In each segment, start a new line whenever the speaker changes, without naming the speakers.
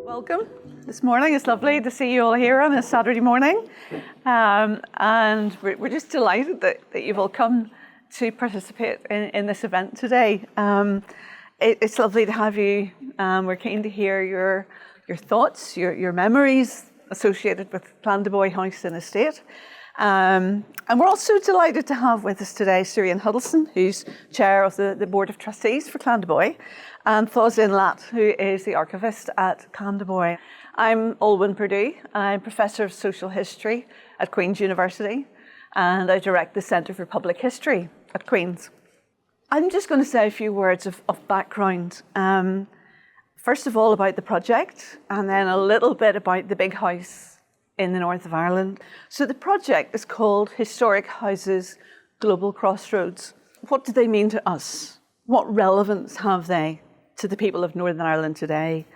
Welcome this morning. It's lovely to see you all here on a Saturday morning. And we're just delighted that you've all come to participate in this event today. It's lovely to have you. We're keen to hear your thoughts, your memories associated with Clandeboye House and Estate. And we're also delighted to have with us today Sir Huddleston, who's chair of the Board of Trustees for Clandeboye, and Olwen Latt, who is the archivist at Clandeboye. I'm Olwen, Purdue. I'm Professor of Social History at Queen's University, and I direct the Centre for Public History at Queen's. I'm just going to say a few words of background. First of all, about the project, and then a little bit about the big house in the north of Ireland. So the project is called Historic Houses Global Crossroads. What do they mean to us? What relevance have they to the people of Northern Ireland today?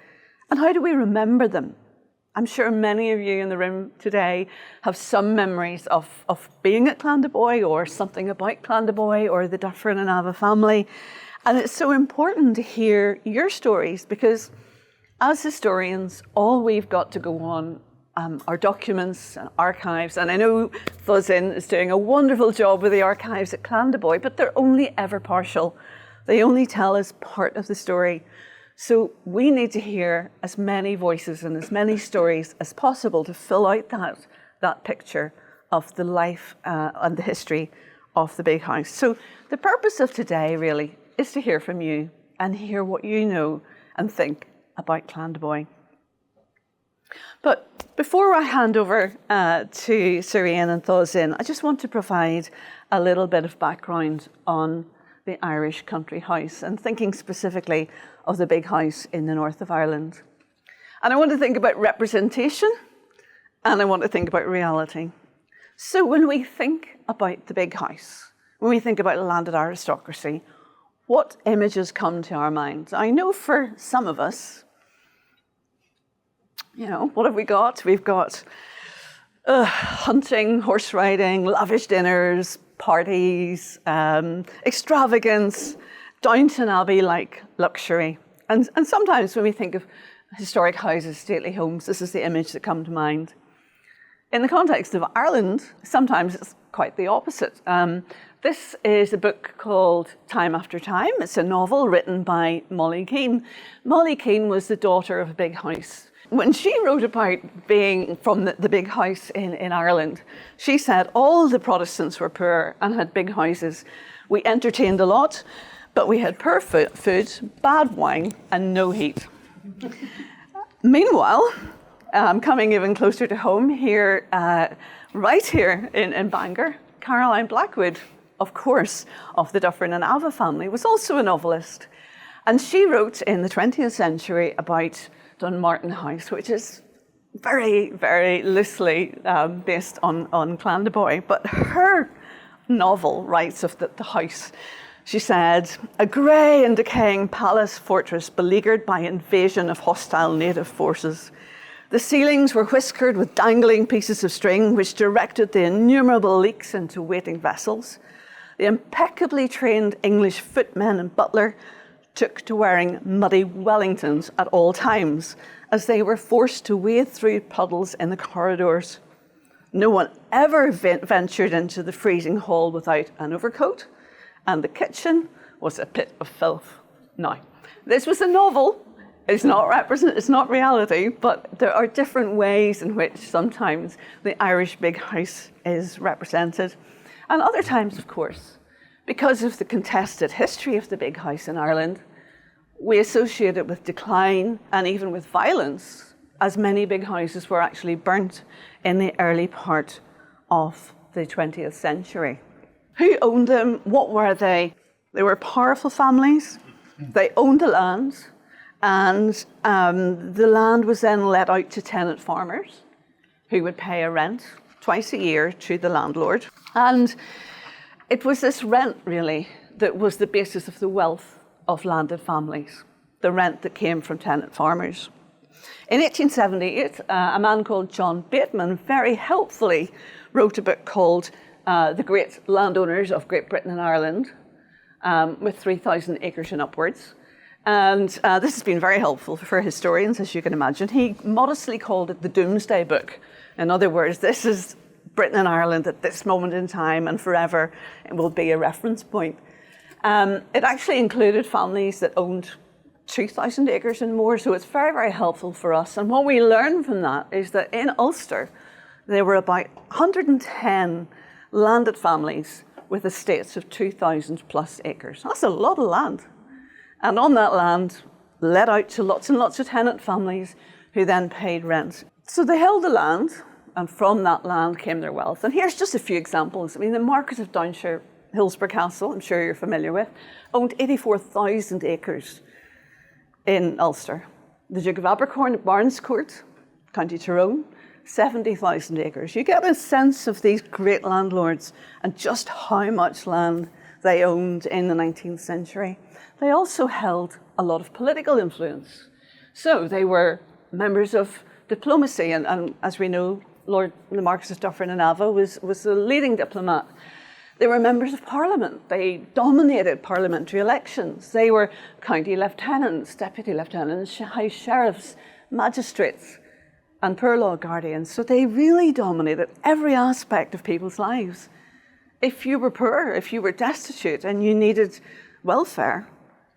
And how do we remember them? I'm sure many of you in the room today have some memories of being at Clandeboye or something about Clandeboye or the Dufferin and Ava family. And it's so important to hear your stories because as historians, all we've got to go on are documents and archives. And I know Olwen is doing a wonderful job with the archives at Clandeboye, but they're only ever partial. They only tell us part of the story. So we need to hear as many voices and as many stories as possible to fill out that picture of the life and the history of the big house. So the purpose of today really is to hear from you and hear what you know and think about Clandeboye. But before I hand over to Sir and Olwen, I just want to provide a little bit of background on the Irish country house and thinking specifically of the big house in the north of Ireland. And I want to think about representation and I want to think about reality. So when we think about the big house, when we think about landed aristocracy, what images come to our minds? I know for some of us, what have we got? We've got hunting, horse riding, lavish dinners, parties, extravagance, Downton Abbey-like luxury. And sometimes when we think of historic houses, stately homes, this is the image that comes to mind. In the context of Ireland, sometimes it's quite the opposite. This is a book called Time After Time. It's a novel written by Molly Keane. Molly Keane was the daughter of a big house. When she wrote about being from the big house in Ireland, she said all the Protestants were poor and had big houses. We entertained a lot, but we had poor food, bad wine, and no heat. Meanwhile, coming even closer to home here, right here in Bangor, Caroline Blackwood, of course, of the Dufferin and Ava family, was also a novelist. And she wrote in the 20th century about Dunmartin House, which is very, very loosely based on Clandeboye. But her novel writes of the house. She said, a grey and decaying palace fortress beleaguered by invasion of hostile native forces. The ceilings were whiskered with dangling pieces of string which directed the innumerable leaks into waiting vessels. The impeccably trained English footmen and butler took to wearing muddy Wellingtons at all times as they were forced to wade through puddles in the corridors. No one ever ventured into the freezing hall without an overcoat, and the kitchen was a pit of filth. Now, this was a novel. It's not reality, but there are different ways in which sometimes the Irish big house is represented. And other times, of course, because of the contested history of the big house in Ireland, we associate it with decline and even with violence, as many big houses were actually burnt in the early part of the 20th century. Who owned them? What were they? They were powerful families. They owned the land, and the land was then let out to tenant farmers who would pay a rent twice a year to the landlord. And it was this rent, really, that was the basis of the wealth of landed families, the rent that came from tenant farmers. In 1878, a man called John Bateman very helpfully wrote a book called The Great Landowners of Great Britain and Ireland, with 3,000 acres and upwards. And this has been very helpful for historians, as you can imagine. He modestly called it the Doomsday Book. In other words, this is Britain and Ireland at this moment in time, and forever it will be a reference point. It actually included families that owned 2,000 acres and more, so it's very, very helpful for us. And what we learned from that is that in Ulster, there were about 110 landed families with estates of 2,000 plus acres. That's a lot of land. And on that land, let out to lots and lots of tenant families who then paid rent. So they held the land, and from that land came their wealth. And here's just a few examples. I mean, the Marquess of Downshire, Hillsborough Castle, I'm sure you're familiar with, owned 84,000 acres in Ulster. The Duke of Abercorn at Barnescourt, County Tyrone, 70,000 acres. You get a sense of these great landlords and just how much land they owned in the 19th century. They also held a lot of political influence. So they were members of diplomacy, and as we know, the Marquess of Dufferin and Ava was the leading diplomat. They were members of Parliament. They dominated parliamentary elections. They were county lieutenants, deputy lieutenants, house sheriffs, magistrates, and poor law guardians. So they really dominated every aspect of people's lives. If you were poor, if you were destitute and you needed welfare,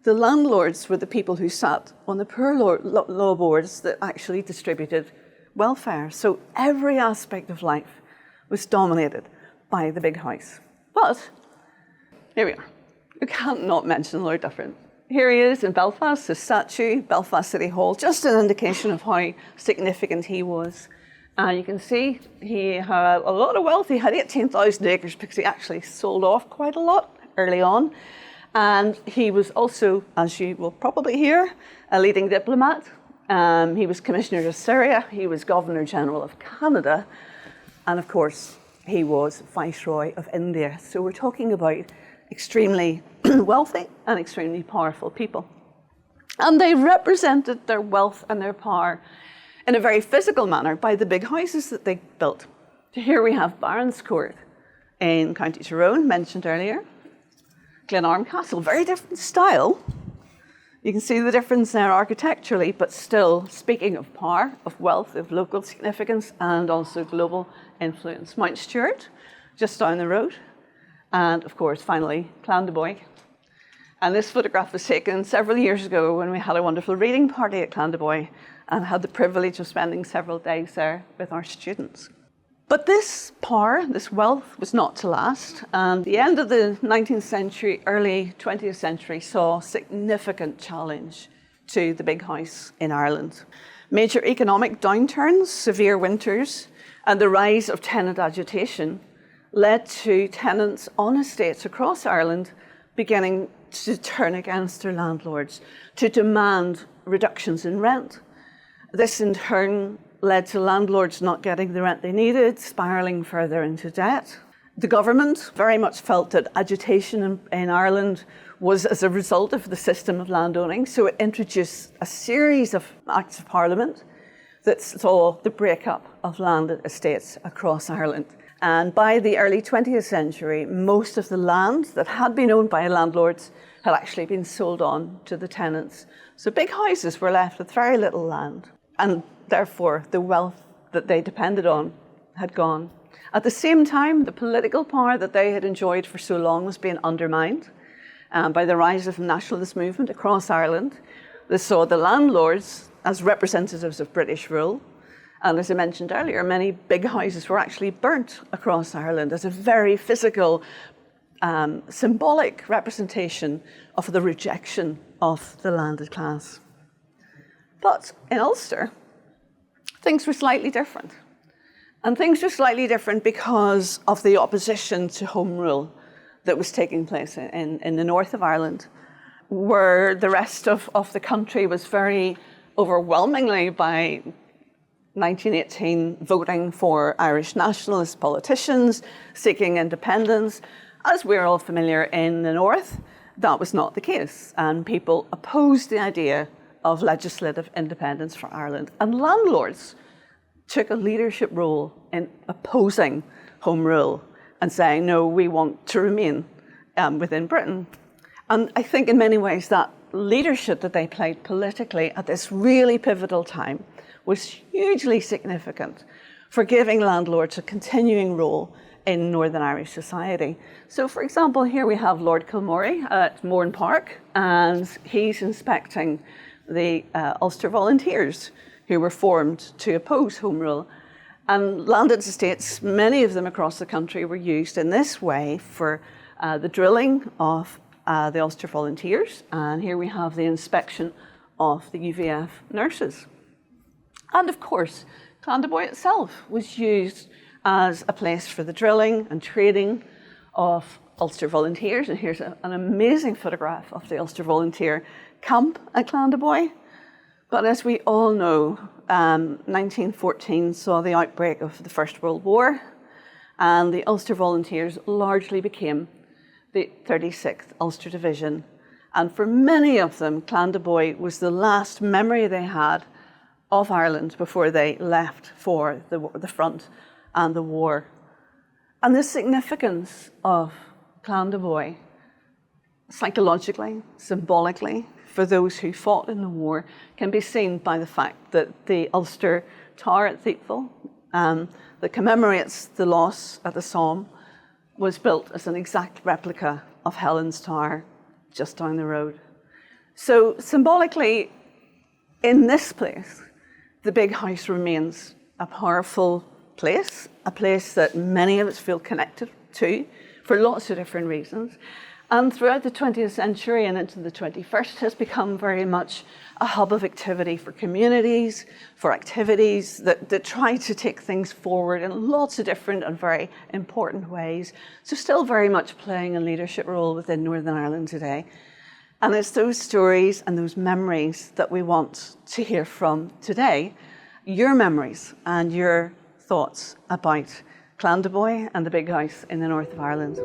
the landlords were the people who sat on the poor law boards that actually distributed welfare. So every aspect of life was dominated by the big house. But here we are. You can't not mention Lord Dufferin. Here he is in Belfast, his statue, Belfast City Hall, just an indication of how significant he was. You can see he had a lot of wealth. He had 18,000 acres because he actually sold off quite a lot early on. And he was also, as you will probably hear, a leading diplomat. He was Commissioner of Syria. He was Governor General of Canada. And of course, he was Viceroy of India. So we're talking about extremely wealthy and extremely powerful people. And they represented their wealth and their power in a very physical manner by the big houses that they built. So here we have Baronscourt in County Tyrone, mentioned earlier. Glenarm Castle, very different style. You can see the difference there architecturally, but still speaking of power, of wealth, of local significance, and also global influence. Mount Stewart, just down the road. And of course, finally, Clandeboye. And this photograph was taken several years ago when we had a wonderful reading party at Clandeboye and had the privilege of spending several days there with our students. But this power, this wealth, was not to last. And the end of the 19th century, early 20th century saw significant challenge to the big house in Ireland. Major economic downturns, severe winters, and the rise of tenant agitation led to tenants on estates across Ireland beginning to turn against their landlords, to demand reductions in rent. This in turn led to landlords not getting the rent they needed, spiralling further into debt. The government very much felt that agitation in Ireland was as a result of the system of landowning, so it introduced a series of acts of parliament that saw the breakup of landed estates across Ireland. And by the early 20th century, most of the land that had been owned by landlords had actually been sold on to the tenants. So big houses were left with very little land, and therefore the wealth that they depended on had gone. At the same time, the political power that they had enjoyed for so long was being undermined by the rise of the nationalist movement across Ireland. They saw the landlords as representatives of British rule. And as I mentioned earlier, many big houses were actually burnt across Ireland as a very physical, symbolic representation of the rejection of the landed class. But in Ulster, things were slightly different. And things were slightly different because of the opposition to Home Rule that was taking place in the north of Ireland, where the rest of the country was very overwhelmingly by 1918 voting for Irish nationalist politicians seeking independence. As we're all familiar in the north, that was not the case, and people opposed the idea of legislative independence for Ireland. And landlords took a leadership role in opposing Home Rule and saying, no, we want to remain within Britain. And I think in many ways that leadership that they played politically at this really pivotal time was hugely significant for giving landlords a continuing role in Northern Irish society. So, for example, here we have Lord Kilmorey at Mourne Park, and he's inspecting the Ulster Volunteers who were formed to oppose Home Rule. And landed estates, many of them across the country, were used in this way for the drilling of the Ulster Volunteers. And here we have the inspection of the UVF nurses. And of course, Clandeboye itself was used as a place for the drilling and training of Ulster Volunteers. And here's an amazing photograph of the Ulster Volunteer camp at Clandeboye. But as we all know, 1914 saw the outbreak of the First World War, and the Ulster Volunteers largely became the 36th Ulster Division. And for many of them, Clandeboye was the last memory they had of Ireland before they left for the front and the war. And the significance of Clandeboye, psychologically, symbolically, for those who fought in the war, can be seen by the fact that the Ulster Tower at Thiepval, that commemorates the loss at the Somme, was built as an exact replica of Helen's Tower just down the road. So symbolically, in this place, the big house remains a powerful place, a place that many of us feel connected to for lots of different reasons. And throughout the 20th century and into the 21st has become very much a hub of activity for communities, for activities that try to take things forward in lots of different and very important ways. So still very much playing a leadership role within Northern Ireland today. And it's those stories and those memories that we want to hear from today. Your memories and your thoughts about Clandeboye and the big house in the north of Ireland.